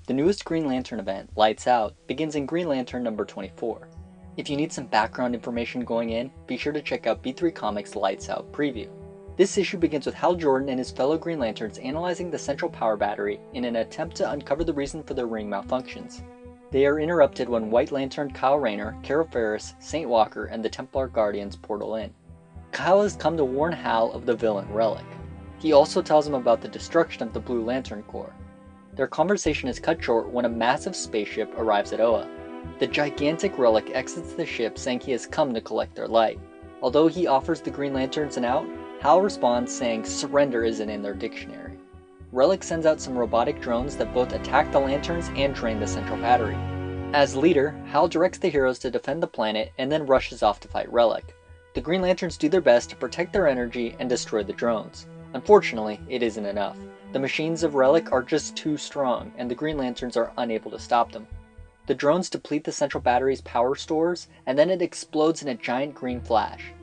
The newest Green Lantern event, Lights Out, begins in Green Lantern number 24. If you need some background information going in, be sure to check out B3 Comics' Lights Out preview. This issue begins with Hal Jordan and his fellow Green Lanterns analyzing the central power battery in an attempt to uncover the reason for the ring malfunctions. They are interrupted when White Lantern Kyle Rayner, Carol Ferris, Saint Walker, and the Templar Guardians portal in. Kyle has come to warn Hal of the villain Relic. He also tells him about the destruction of the Blue Lantern Corps. Their conversation is cut short when a massive spaceship arrives at Oa. The gigantic Relic exits the ship saying he has come to collect their light. Although he offers the Green Lanterns an out, Hal responds saying surrender isn't in their dictionary. Relic sends out some robotic drones that both attack the Lanterns and drain the central battery. As leader, Hal directs the heroes to defend the planet and then rushes off to fight Relic. The Green Lanterns do their best to protect their energy and destroy the drones. Unfortunately, it isn't enough. The machines of Relic are just too strong, and the Green Lanterns are unable to stop them. The drones deplete the central battery's power stores, and then it explodes in a giant green flash.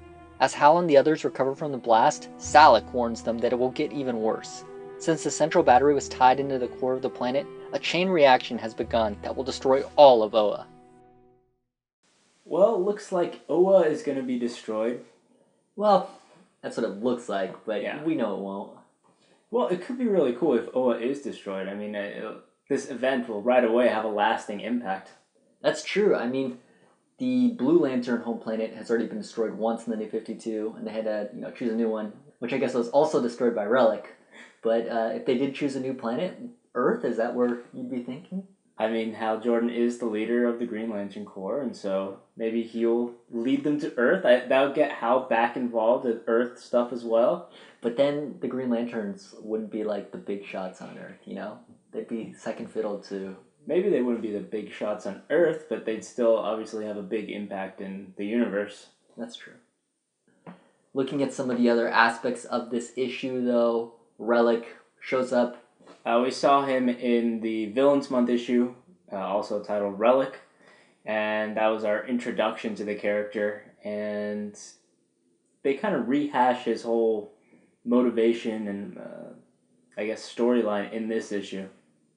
As Hal and the others recover from the blast, Salak warns them that it will get even worse. Since the central battery was tied into the core of the planet, a chain reaction has begun that will destroy all of Oa. Well, it looks like Oa is going to be destroyed. Well, that's what it looks like, but Yeah. we know it won't. Well, it could be really cool if Oa is destroyed. I mean, this event will right away have a lasting impact. That's true. I mean, the Blue Lantern home planet has already been destroyed once in the New 52, and they had to choose a new one, which I guess was also destroyed by Relic. But if they did choose a new planet, Earth, is that where you'd be thinking? I mean, Hal Jordan is the leader of the Green Lantern Corps, and so maybe he'll lead them to Earth. That would get Hal back involved in Earth stuff as well. But then the Green Lanterns wouldn't be like the big shots on Earth, They'd be second fiddle to... Maybe they wouldn't be the big shots on Earth, but they'd still obviously have a big impact in the universe. That's true. Looking at some of the other aspects of this issue, though, Relic shows up. We saw him in the Villains Month issue, also titled Relic, and that was our introduction to the character, and they kind of rehash his whole motivation and, I guess, storyline in this issue.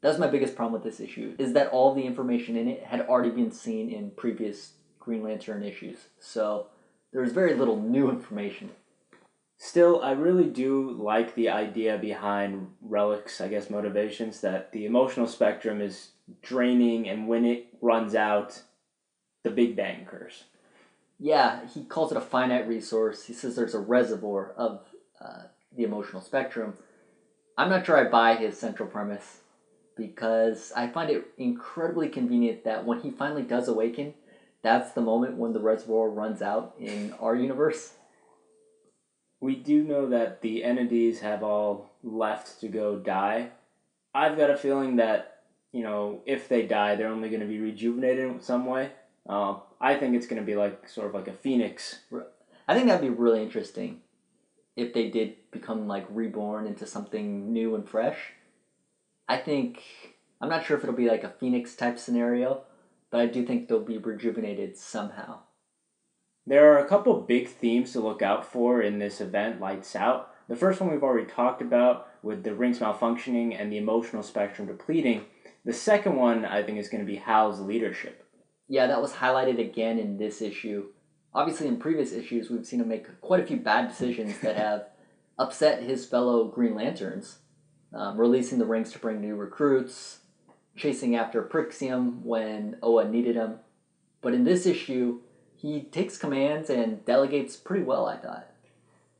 That was my biggest problem with this issue, is that all the information in it had already been seen in previous Green Lantern issues, so there was very little new information. Still, I really do like the idea behind Relic's, I guess, motivations, that the emotional spectrum is draining, and when it runs out, the Big Bang occurs. Yeah, he calls it a finite resource. He says there's a reservoir of the emotional spectrum. I'm not sure I buy his central premise, because I find it incredibly convenient that when he finally does awaken, that's the moment when the reservoir runs out in our universe. We do know that the entities have all left to go die. I've got a feeling that, if they die, they're only going to be rejuvenated in some way. I think it's going to be sort of like a phoenix. I think that'd be really interesting if they did become reborn into something new and fresh. I'm not sure if it'll be like a phoenix type scenario, but I do think they'll be rejuvenated somehow. There are a couple big themes to look out for in this event, Lights Out. The first one we've already talked about with the rings malfunctioning and the emotional spectrum depleting. The second one, I think, is going to be Hal's leadership. Yeah, that was highlighted again in this issue. Obviously, in previous issues, we've seen him make quite a few bad decisions that have upset his fellow Green Lanterns. Releasing the rings to bring new recruits, chasing after Prixium when Oa needed him. But in this issue, he takes commands and delegates pretty well, I thought.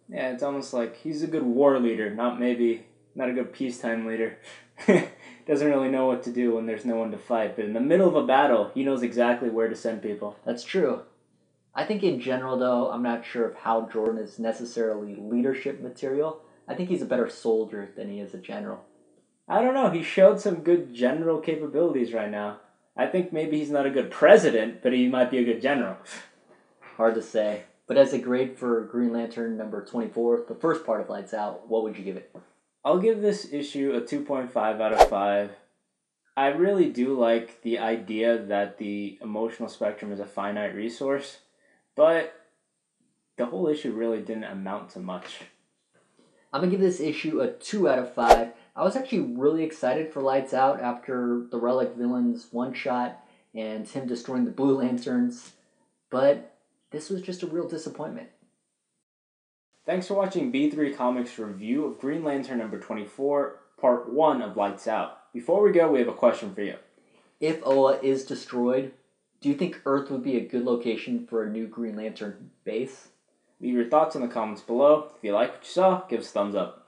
Yeah, it's almost like he's a good war leader, not a good peacetime leader. Doesn't really know what to do when there's no one to fight, but in the middle of a battle, he knows exactly where to send people. That's true. I think in general, though, I'm not sure if Hal Jordan is necessarily leadership material. I think he's a better soldier than he is a general. I don't know, he showed some good general capabilities right now. I think maybe he's not a good president, but he might be a good general. Hard to say. But as a grade for Green Lantern number 24, the first part of Lights Out, what would you give it? I'll give this issue a 2.5 out of 5. I really do like the idea that the emotional spectrum is a finite resource, but the whole issue really didn't amount to much. I'm going to give this issue a 2 out of 5. I was actually really excited for Lights Out after the Relic villains one shot and him destroying the Blue Lanterns, but this was just a real disappointment. Thanks for watching B3 Comics' review of Green Lantern number 24, part 1 of Lights Out. Before we go, we have a question for you. If Oa is destroyed, do you think Earth would be a good location for a new Green Lantern base? Leave your thoughts in the comments below. If you like what you saw, give us a thumbs up.